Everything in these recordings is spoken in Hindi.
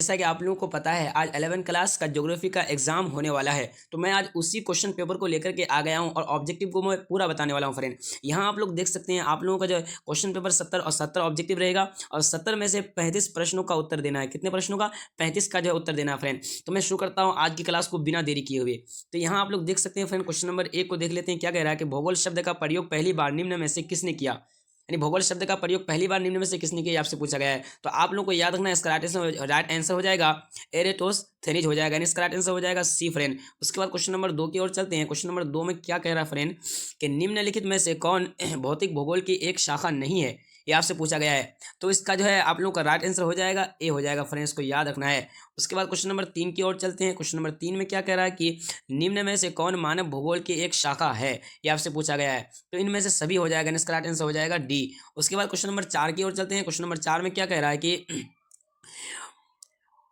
जैसा कि आप लोगों को पता है आज 11 क्लास का ज्योग्राफी का एग्जाम होने वाला है, तो मैं आज उसी क्वेश्चन पेपर को लेकर के आ गया हूं और ऑब्जेक्टिव को मैं पूरा बताने वाला हूं फ्रेंड। यहां आप लोग देख सकते हैं आप लोगों का जो क्वेश्चन पेपर 70 और 70 ऑब्जेक्टिव रहेगा और 70 में से 35 प्रश्नों का उत्तर देना है। कितने प्रश्नों का? 35 का जो है उत्तर देना है फ्रेंड। तो मैं शुरू करता हूँ आज की क्लास को बिना देरी किए हुए। तो यहाँ आप लोग देख सकते हैं फ्रेंड, क्वेश्चन नंबर 1 को देख लेते हैं। क्या कह रहा है कि भूगोल शब्द का प्रयोग पहली बार निम्न में से किसने किया? यानी भूगोल शब्द का प्रयोग पहली बार निम्न में से किसने किया, आपसे पूछा गया है। तो आप लोगों को याद रखना है, इसका राइट आंसर हो जाएगा एरेटोस्थेनीज हो जाएगा, यानी इसका राइट आंसर हो जाएगा सी फ्रेंड। उसके बाद क्वेश्चन नंबर 2 की ओर चलते हैं। क्वेश्चन नंबर 2 में क्या कह रहा है फ्रेंड कि निम्नलिखित में से कौन भौतिक भूगोल की एक शाखा नहीं है, ये आपसे पूछा गया है। तो इसका जो है आप लोगों का राइट आंसर हो जाएगा ए हो जाएगा फ्रेंड्स, को याद रखना है। उसके बाद क्वेश्चन नंबर 3 की ओर चलते हैं। क्वेश्चन नंबर 3 में क्या कह रहा है कि निम्न में से कौन मानव भूगोल की एक शाखा है, ये आपसे पूछा गया है। तो इनमें से सभी हो जाएगा, इसका राइट आंसर हो जाएगा डी। उसके बाद क्वेश्चन नंबर 4 की ओर चलते हैं। क्वेश्चन नंबर 4 में क्या कह रहा है कि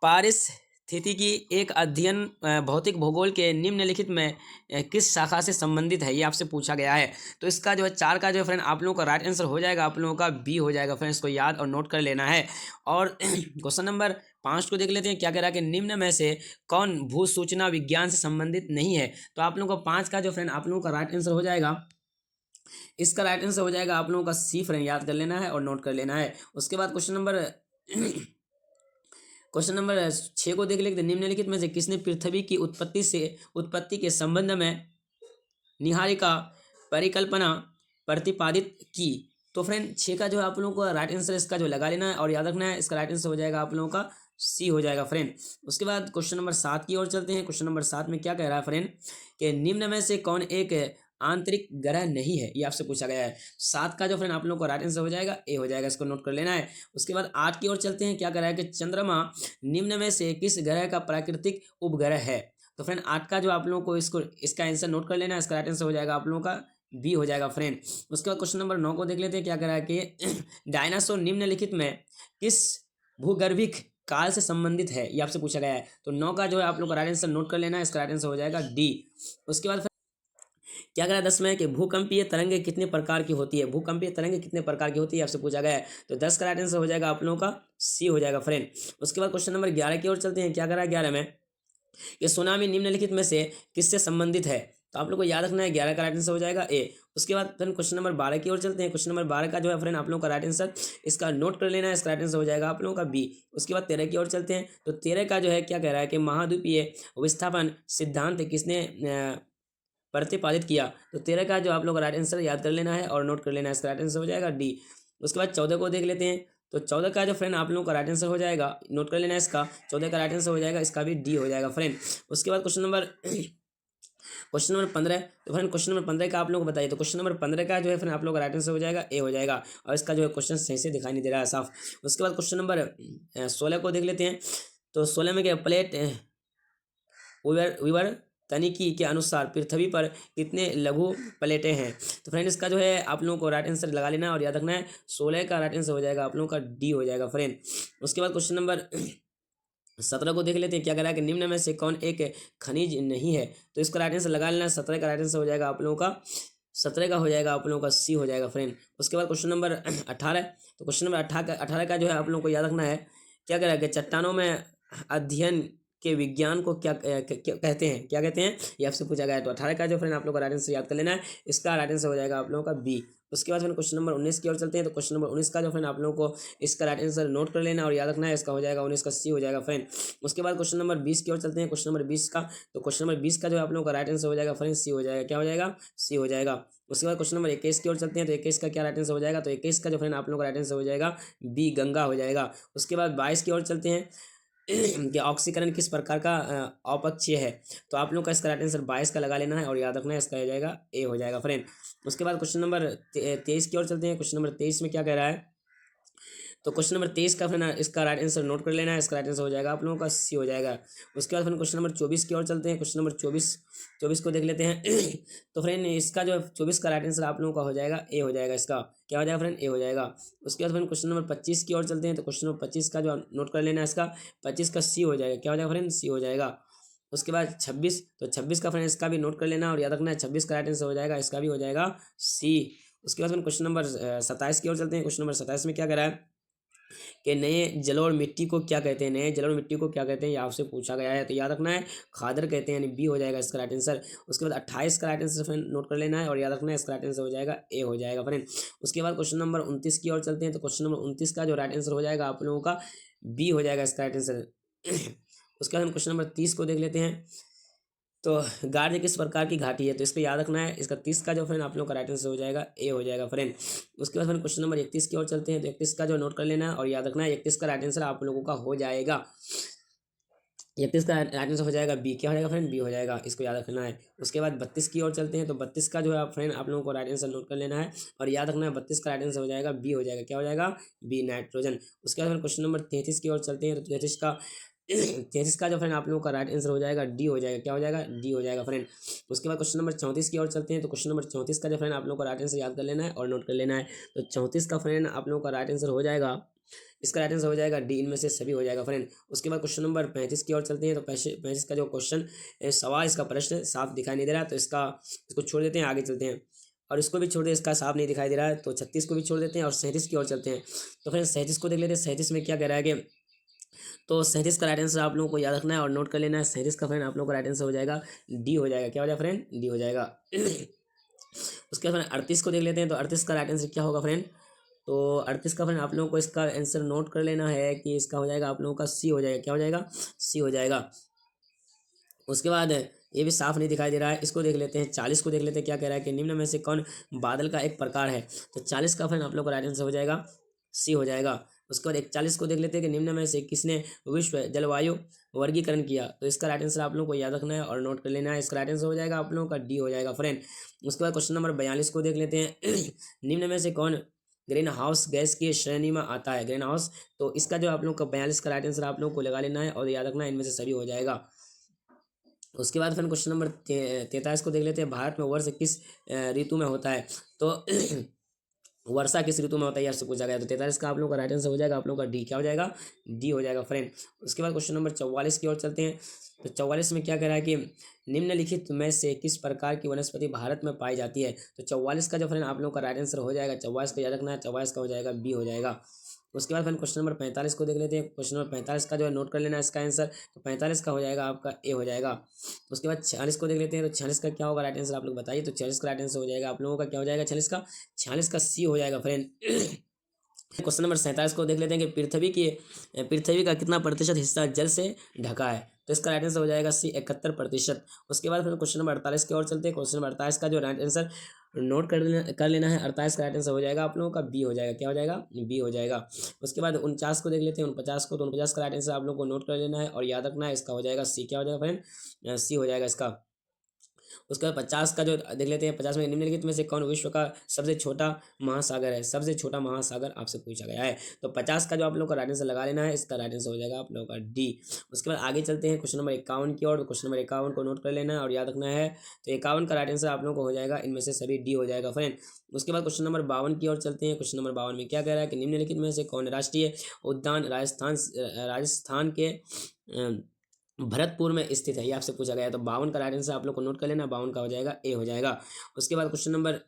पारिस्थितिकी एक अध्ययन भौतिक भूगोल के निम्नलिखित में किस शाखा से संबंधित है, ये आपसे पूछा गया है। तो इसका जो है 4 का जो है फ्रेंड आप लोगों का राइट आंसर हो जाएगा, आप लोगों का बी हो जाएगा फ्रेंड्स, को याद और नोट कर लेना है। और क्वेश्चन नंबर 5 को देख लेते हैं। क्या कह रहा है कि निम्न में से कौन भू सूचना विज्ञान से संबंधित नहीं है। तो आप लोगों को 5 का जो फ्रेंड आप लोगों का राइट आंसर हो जाएगा, इसका राइट आंसर हो जाएगा आप लोगों का सी फ्रेंड, याद कर लेना है और नोट कर लेना है। उसके बाद क्वेश्चन नंबर 6 को देख लेते हैं। निम्नलिखित में से किसने पृथ्वी की उत्पत्ति के संबंध में निहारिका परिकल्पना प्रतिपादित की। तो फ्रेंड 6 का जो है आप लोगों को राइट आंसर इसका जो लगा लेना है और याद रखना है, इसका राइट आंसर हो जाएगा आप लोगों का सी हो जाएगा फ्रेंड। उसके बाद क्वेश्चन नंबर 7 की ओर चलते हैं। क्वेश्चन नंबर 7 में क्या कह रहा है फ्रेंड कि निम्न में से कौन एक आंतरिक ग्रह नहीं है, ये आपसे पूछा गया है। 7 का जो फ्रेंड आप लोगों को राइट आंसर हो जाएगा ए हो जाएगा, इसको नोट कर लेना है। उसके बाद 8 की ओर चलते हैं। क्या कह रहा है कि चंद्रमा निम्न में से किस ग्रह का प्राकृतिक उपग्रह है। तो फ्रेंड 8 का जो आप लोगों को इसका आंसर नोट कर लेना है, इसका राइट आंसर हो जाएगा आप लोगों का बी हो जाएगा फ्रेंड। उसके बाद क्वेश्चन नंबर 9 को देख लेते हैं। क्या कह रहा है कि डायनासोर निम्नलिखित में किस भूगर्भिक काल से संबंधित है, ये आपसे पूछा गया है। तो 9 का जो है आप लोग का राइट आंसर नोट कर लेना है, इसका राइट आंसर हो जाएगा डी। उसके बाद क्या कह रहा है 10 में कि भूकंपीय तरंगे कितने प्रकार की होती है, भूकंपीय तरंगे कितने प्रकार की होती है, आपसे पूछा गया है। तो 10 का राइट आंसर हो जाएगा आप लोगों का सी हो जाएगा फ्रेंड। उसके बाद क्वेश्चन नंबर 11 की ओर चलते हैं। क्या कह रहा है 11 में कि सुनामी निम्नलिखित में से किससे संबंधित है। तो आप लोग को याद रखना है 11 का राइट आंसर हो जाएगा ए। उसके बाद फ्रेंड क्वेश्चन नंबर 12 की ओर चलते हैं। क्वेश्चन नंबर 12 का जो है फ्रेंड आप लोगों का राइट आंसर इसका नोट कर लेना है, इसका राइट आंसर हो जाएगा आप लोगों का बी। उसके बाद 13 की ओर चलते हैं। तो 13 का जो है क्या कह रहा है कि महाद्वीपीय विस्थापन सिद्धांत किसने प्रतिपादित किया। तो 13 का जो आप लोग का राइट आंसर याद कर लेना है और नोट कर लेना है, इसका राइट आंसर हो जाएगा डी। उसके बाद 14 को देख लेते हैं। तो 14 का जो फ्रेंड आप लोगों का राइट आंसर हो जाएगा, नोट कर लेना है, इसका 14 का राइट आंसर हो जाएगा, इसका भी डी हो जाएगा फ्रेंड। उसके बाद क्वेश्चन नंबर 15। तो फ्रेंड क्वेश्चन नंबर 15 का आप लोगों को बताइए। तो क्वेश्चन नंबर 15 का जो है फ्रेंड आप लोग का राइट आंसर हो जाएगा ए हो जाएगा, और इसका जो है क्वेश्चन सही से दिखाई नहीं दे रहा है साफ। उसके बाद क्वेश्चन नंबर 16 को देख लेते हैं। तो 16 में क्या प्लेट विवर तनिकी के अनुसार पृथ्वी पर कितने लघु प्लेटें हैं। तो फ्रेंड इसका जो है आप लोगों को राइट आंसर लगा लेना है और याद रखना है 16 का राइट आंसर हो जाएगा आप लोगों का डी हो जाएगा फ्रेंड। उसके बाद क्वेश्चन नंबर 17 को देख लेते हैं। क्या कह रहा है कि निम्न में से कौन एक खनिज नहीं है। तो इसका राइट आंसर लगा लेना है, 17 का राइट आंसर हो जाएगा आप लोगों का 17 का हो जाएगा आप लोगों का सी हो जाएगा फ्रेंड। उसके बाद क्वेश्चन नंबर 18। तो क्वेश्चन नंबर 18 का जो है आप लोगों को याद रखना है। क्या कह रहा है कि चट्टानों में अध्ययन के विज्ञान को क्या कहते हैं, क्या कहते हैं, ये आपसे पूछा गया है। तो 18 का जो फ्रेंड आप लोग का राइट आंसर याद कर लेना है, इसका राइट आंसर हो जाएगा आप लोगों का बी। उसके बाद फ्रेंड क्वेश्चन नंबर 19 की ओर चलते हैं। तो क्वेश्चन नंबर 19 का जो फ्रेंड आप लोगों को इसका राइट आंसर नोट कर लेना और याद रखना है, इसका हो जाएगा 19 का सी हो जाएगा फ्रेंड। उसके बाद क्वेश्चन नंबर 20 की ओर चलते हैं। क्वेश्चन नंबर 20 का, तो क्वेश्चन नंबर 20 का जो है आप लोगों का राइट आंसर हो जाएगा फ्रेंड सी हो जाएगा, क्या हो जाएगा, सी हो जाएगा। उसके बाद क्वेश्चन नंबर 21 की ओर चलते हैं। तो 21 का क्या राइट आंसर हो जाएगा। तो 21 का जो फ्रेंड आप लोगों का राइट आंसर हो जाएगा बी गंगा हो जाएगा। उसके बाद 22 की ओर चलते हैं कि ऑक्सीकरण किस प्रकार का अपक्षय है। तो आप लोग का इसका राइट आंसर 22 का लगा लेना है और याद रखना है, इसका हो जाएगा ए हो जाएगा फ्रेंड। उसके बाद क्वेश्चन नंबर 23 की ओर चलते हैं। क्वेश्चन नंबर 23 में क्या कह रहा है। तो क्वेश्चन नंबर 23 का फ्रेंड इसका राइट आंसर नोट कर लेना है, इसका राइट आंसर हो जाएगा आप लोगों का सी हो जाएगा। उसके बाद फ्रेंड क्वेश्चन नंबर 24 की ओर चलते हैं। क्वेश्चन नंबर 24 को देख लेते हैं। तो फ्रेंड इसका जो 24 का राइट आंसर आप लोगों का हो जाएगा ए हो जाएगा, इसका क्या हो जाएगा फ्रेंड, ए हो जाएगा। उसके बाद फ्रेंड क्वेश्चन नंबर 25 की ओर चलते हैं। तो क्वेश्चन नंबर 25 का जो नोट कर लेना है, इसका 25 का सी हो जाएगा, क्या हो जाएगा फ्रेंड, सी हो जाएगा। उसके बाद 26, तो 26 का फ्रेंड इसका भी नोट कर लेना और याद रखना है 26 का राइट आंसर हो जाएगा, इसका भी हो जाएगा सी। उसके बाद फ्रेंड क्वेश्चन नंबर 27 की ओर चलते हैं। क्वेश्चन नंबर 27 में क्या कह रहा है कि नए जल और मिट्टी को क्या कहते हैं, नए जल और मिट्टी को क्या कहते हैं, ये आपसे पूछा गया है। तो याद रखना है खादर कहते हैं, यानी बी हो जाएगा इसका राइट आंसर। उसके बाद 28 का राइट आंसर फ्रेंड नोट कर लेना है और याद रखना है इसका राइट आंसर हो जाएगा ए हो जाएगा फ्रेंड। उसके बाद क्वेश्चन नंबर 29 की ओर चलते हैं। तो क्वेश्चन नंबर 29 का जो राइट आंसर हो जाएगा आप लोगों का बी हो जाएगा इसका राइट आंसर। उसके बाद हम क्वेश्चन नंबर 30 को देख लेते हैं। तो गार्ड किस प्रकार की घाटी है, तो इसको याद रखना है। इसका 30 का जो फ्रेंड आप लोग का राइट आंसर हो जाएगा ए हो जाएगा फ्रेंड। उसके बाद फ्रेंड क्वेश्चन नंबर 31 की ओर चलते हैं। तो 31 का जो नोट कर लेना है और याद रखना है 31 का राइट आंसर आप लोगों का हो जाएगा, 31 का राइट आंसर हो जाएगा बी। क्या हो जाएगा फ्रेंड, बी हो जाएगा, इसको याद रखना है। उसके बाद 32 की ओर चलते हैं। तो 32 का जो है फ्रेंड आप लोगों को राइट आंसर नोट कर लेना है और याद रखना है 32 का राइट आंसर हो जाएगा बी हो जाएगा। क्या हो जाएगा, बी नाइट्रोजन। उसके बाद क्वेश्चन नंबर 33 की ओर चलते हैं। तो 33 का जो फ्रेंड आप लोगों का राइट आंसर हो जाएगा डी हो जाएगा। क्या हो जाएगा, डी हो जाएगा फ्रेंड। उसके बाद क्वेश्चन नंबर 34 की ओर चलते हैं। तो क्वेश्चन नंबर 34 का जो फ्रेंड आप लोगों का राइट आंसर याद कर लेना है और नोट कर लेना है। तो 34 का फ्रेंड आप लोगों का राइट आंसर हो जाएगा, इसका राइट आंसर हो जाएगा डी, इनमें से सभी हो जाएगा फ्रेंड। उसके बाद क्वेश्चन नंबर 35 की ओर चलते हैं। तो 35 का जो क्वेश्चन सवाल, इसका प्रश्न साफ दिखाई नहीं दे रहा, तो इसको छोड़ देते हैं, आगे चलते हैं। और इसको भी छोड़ दे, इसका साफ नहीं दिखाई दे रहा है, तो 36 को भी छोड़ देते हैं और 37 की ओर चलते हैं। तो फ्रेंड 37 को देख लेते हैं, 37 में क्या कह रहा है कि, तो 37 का राइट आंसर आप लोगों को याद रखना है और नोट कर लेना है। 37 का फ्रेंड आप लोगों का राइट आंसर हो जाएगा डी हो जाएगा। क्या हो जाएगा फ्रेंड, डी हो जाएगा। उसके बाद 38 को देख लेते हैं। तो 38 का राइट आंसर क्या होगा फ्रेंड, तो 38 का फ्रेंड आप लोगों को इसका आंसर नोट कर लेना है कि इसका हो जाएगा आप लोगों का सी हो जाएगा। क्या हो जाएगा, सी हो जाएगा। उसके बाद ये भी साफ नहीं दिखाई दे रहा है, इसको देख लेते हैं। 40 को देख लेते हैं, क्या कह रहा है कि निम्न में से कौन बादल का एक प्रकार है। तो 40 का फ्रेंड आप लोग का राइट आंसर हो जाएगा सी हो जाएगा। उसके बाद 41 को देख लेते हैं कि निम्न में से किसने विश्व जलवायु वर्गीकरण किया। तो इसका राइट आंसर आप लोगों को याद रखना है और नोट कर लेना है। इसका राइट आंसर हो जाएगा आप लोगों का डी हो जाएगा फ्रेंड। उसके बाद क्वेश्चन नंबर 42 को देख लेते हैं। निम्न में से कौन ग्रीन हाउस गैस की श्रेणी में आता है, ग्रीन हाउस। तो इसका जो आप लोग का 42 का राइट आंसर आप लोग को लगा लेना है और याद रखना है इनमें से सभी हो जाएगा। उसके बाद फिर क्वेश्चन नंबर 43 को देख लेते हैं। भारत में वर्ष किस ऋतु में होता है, तो वर्षा किस ऋतु में होता है यार से पूछा गया। तो 43 का आप लोगों का राइट आंसर हो जाएगा आप लोगों का डी। क्या हो जाएगा, डी हो जाएगा फ्रेंड। उसके बाद क्वेश्चन नंबर 44 की ओर चलते हैं। तो 44 में क्या कह रहा है कि निम्नलिखित में से किस प्रकार की वनस्पति भारत में पाई जाती है। तो 44 का जो फ्रेंड आप लोगों का राइट आंसर हो जाएगा, 44 का याद रखना है, 44 का हो जाएगा बी हो जाएगा। उसके बाद फ्रेंड क्वेश्चन नंबर 45 को देख लेते हैं। क्वेश्चन नंबर 45 का जो है नोट कर लेना है इसका आंसर। तो 45 का हो जाएगा आपका ए हो जाएगा। उसके बाद 46 को देख लेते हैं। तो 46 का क्या होगा राइट आंसर आप लोग बताइए। तो 46 का राइट आंसर हो जाएगा आप लोगों का, क्या हो जाएगा 46 का सी हो जाएगा फ्रेंड। क्वेश्चन नंबर 47 को देख लेते हैं कि पृथ्वी का कितना प्रतिशत हिस्सा जल से ढका है। तो इसका राइट आंसर हो जाएगा सी 71%। उसके बाद फिर क्वेश्चन नंबर 48 की ओर चलते हैं। क्वेश्चन नंबर 48 का जो राइट आंसर नोट कर लेना है। 48 का राइट आंसर हो जाएगा आप लोगों का बी हो जाएगा। क्या हो जाएगा, बी हो जाएगा। उसके बाद 49 को देख लेते हैं, 49 को। तो 49 का राइट आंसर आप लोग को नोट कर लेना है और याद रखना है इसका हो जाएगा सी। क्या हो जाएगा फ्रेंड, सी हो जाएगा इसका। उसके बाद 50 का जो देख लेते हैं। 50 में निम्नलिखित में से कौन विश्व का सबसे छोटा महासागर है, सबसे छोटा महासागर आपसे पूछा गया है। तो 50 का जो आप लोग का राइट आंसर लगा लेना है, इसका राइट आंसर हो जाएगा आप लोगों का डी। उसके बाद आगे चलते हैं क्वेश्चन नंबर 51 की ओर। क्वेश्चन नंबर 51 को नोट कर लेना है और याद रखना है। तो 51 का राइट आंसर आप लोगों को हो जाएगा इनमें से सभी डी हो जाएगा फ्रेंड। उसके बाद क्वेश्चन नंबर 52 की ओर चलते हैं। क्वेश्चन नंबर 52 में क्या कह रहा है कि निम्नलिखित में से कौन राष्ट्रीय उद्यान राजस्थान के भरतपुर में स्थित है, ये आपसे पूछा गया है। तो 52 का राइट आंसर आप लोग को नोट कर लेना, 52 का हो जाएगा ए हो जाएगा। उसके बाद क्वेश्चन नंबर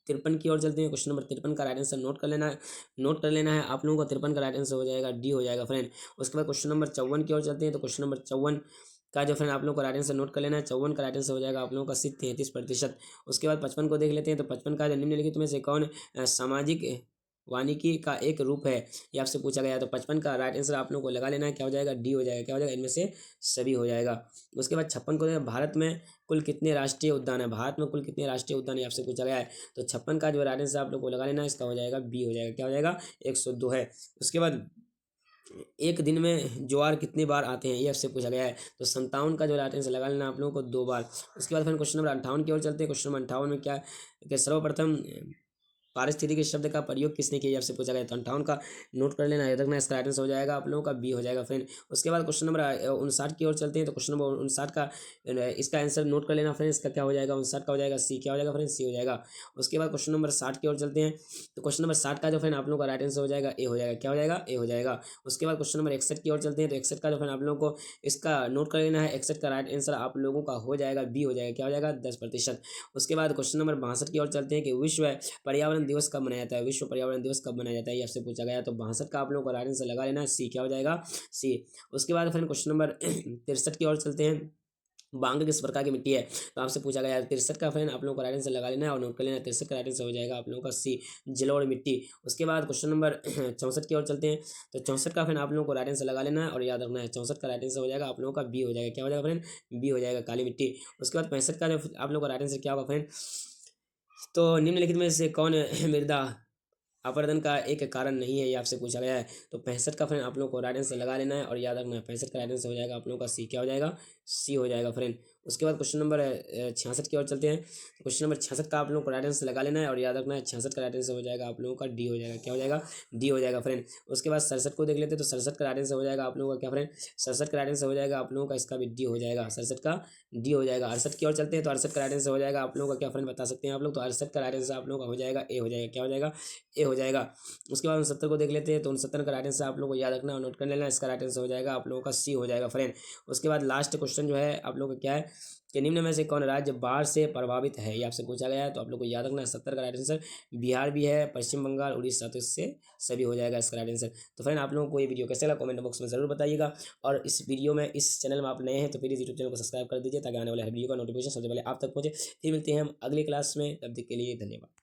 53 की ओर चलते हैं। क्वेश्चन नंबर 53 का राइट आंसर नोट कर लेना है आप लोगों को। 53 का राइट आंसर हो जाएगा डी हो जाएगा फ्रेंड। उसके बाद क्वेश्चन नंबर 54 की ओर चलते हैं। तो क्वेश्चन नंबर 54 का जो फ्रेंड आप लोग को राइट आंसर नोट कर लेना है। 54 का राइट आंसर हो जाएगा आप लोगों का सी 33%। उसके बाद 55 को देख लेते हैं। तो 55 का जो निम्नलिखित में से कौन सामाजिक वानिकी का एक रूप है, ये आपसे पूछा गया है। तो 55 का राइट आंसर आप लोगों को लगा लेना है। क्या हो जाएगा, डी हो जाएगा। क्या हो जाएगा, इनमें से सभी हो जाएगा। उसके बाद 56 को भारत में कुल कितने राष्ट्रीय उद्यान है, भारत में कुल कितने राष्ट्रीय उद्यान ये आपसे पूछा गया है। तो 56 का जो राइट आंसर आप लोग को लगा लेना है, इसका हो जाएगा बी हो जाएगा। क्या हो जाएगा, 102 है। उसके बाद एक दिन में ज्वार कितनी बार आते हैं, ये आपसे पूछा गया है। तो 57 का जो राइट आंसर लगा लेना आप लोगों को 2 बार। उसके बाद फिर क्वेश्चन नंबर 58 की ओर चलते हैं। क्वेश्चन नंबर 58 में क्या कि सर्वप्रथम पारिस्थितिकी शब्द का प्रयोग किसने किया, आपसे पूछा गया। तो 58 का नोट कर लेना, याद रखना, इसका राइट आंसर हो जाएगा आप लोगों का बी हो जाएगा फ्रेंड। उसके बाद क्वेश्चन नंबर 59 की ओर चलते हैं। तो क्वेश्चन नंबर 59 का इसका आंसर नोट कर लेना फ्रेंड, इसका क्या हो जाएगा, 59 का हो जाएगा सी। क्या हो जाएगा फ्रेंड, सी हो जाएगा। उसके बाद क्वेश्चन नंबर 60 की ओर चलते हैं। तो क्वेश्चन नंबर 60 का जो फ्रेंड आप लोगों का राइट आंसर हो जाएगा ए हो जाएगा। क्या हो जाएगा, ए हो जाएगा। उसके बाद क्वेश्चन नंबर 61 की ओर चलते हैं। तो 61 का जो फ्रेंड आप लोगों को इसका नोट कर लेना है। 61 का राइट आंसर आप लोगों का हो जाएगा बी हो जाएगा। क्या हो जाएगा, 10%। उसके बाद क्वेश्चन नंबर 62 की ओर चलते हैं कि विश्व पर्यावरण पर्यावरण दिवस कब मनाया जाता है? विश्व पर्यावरण दिवस कब मनाया जाता है, ये आपसे पूछा गया है। तो 62 का आप लोगों को राइट आंसर लगा लेना है, सी क्या हो जाएगा, सी। उसके बाद फ्रेंड क्वेश्चन नंबर 63 की ओर चलते हैं। बांग किस प्रकार की मिट्टी है? तो आपसे पूछा गया है 63 का फ्रेंड आप लोगों को राइट आंसर लगा लेना है और नोट कर लेना है। 63 का राइट आंसर हो जाएगा आप लोगों का सी, जलोढ़ मिट्टी। उसके बाद क्वेश्चन नंबर 64 की ओर चलते हैं। तो 64 का फ्रेंड आप लोगों को राइट आंसर लगा लेना है और याद रखना है 64 का राइट आंसर हो जाएगा आप लोगों का बी हो जाएगा। क्या हो जाएगा फ्रेंड? बी हो जाएगा, काली मिट्टी। उसके बाद 65 का जो आप लोगों का राइट आंसर क्या होगा फ्रेंड? तो निम्नलिखित में से कौन मृदा अपरदन का एक कारण नहीं है, ये आपसे पूछा गया है। तो 65 का फ्रेंड आप लोगों को राइट आंसर लगा लेना है और याद रखना है 65 का राइट आंसर हो जाएगा आप लोगों का सी। क्या हो जाएगा? सी हो जाएगा फ्रेंड। उसके बाद क्वेश्चन नंबर 66 की ओर चलते हैं। तो क्वेश्चन नंबर 66 का आप लोगों को राइट आंसर लगा लेना है और याद रखना है 66 का राइट आंसर हो जाएगा आप लोगों का डी हो जाएगा। क्या हो जाएगा? डी हो जाएगा फ्रेंड। उसके बाद 67 को देख लेते हैं। तो 67 का राइट आंसर हो जाएगा आप लोगों का क्या फ्रेंड? 67 का राइट आंसर हो जाएगा आप लोगों का, इसका भी डी हो जाएगा, 67 का डी हो जाएगा। 68 की ओर चलते हैं। तो 68 का राइट आंसर हो जाएगा आप लोगों का क्या फ्रेंड, बता सकते हैं आप लोग? तो 68 का राइट आंसर आप लोगों का हो जाएगा ए हो जाएगा। क्या हो जाएगा? ए हो जाएगा। उसके बाद 69 को देख लेते हैं। तो 69 का राइट आंसर आप लोगों को याद रखना और नोट कर लेना, इसका राइट आंसर हो जाएगा आप लोगों का सी हो जाएगा फ्रेंड। उसके बाद लास्ट क्वेश्चन जो है आप लोगों का क्या है कि निम्न में से कौन राज्य बाढ़ से प्रभावित है, ये आपसे पूछा गया है। तो आप लोग को याद रखना है 70 का राइट आंसर बिहार भी है, पश्चिम बंगाल, उड़ीसा, तो इससे सभी हो जाएगा इसका राइट आंसर। तो फ्रेंड आप लोगों को ये वीडियो कैसे लगा कमेंट बॉक्स में जरूर बताइएगा और इस वीडियो में, इस चैनल में आप नए हैं तो प्लीज़ यूट्यूब चैनल को सब्सक्राइब कर दीजिए ताकि आने वाले हर वीडियो का नोटिफिकेशन सबसे पहले आप तक पहुंचे। फिर मिलते हैं हम अगली क्लास में, तब तक के लिए धन्यवाद।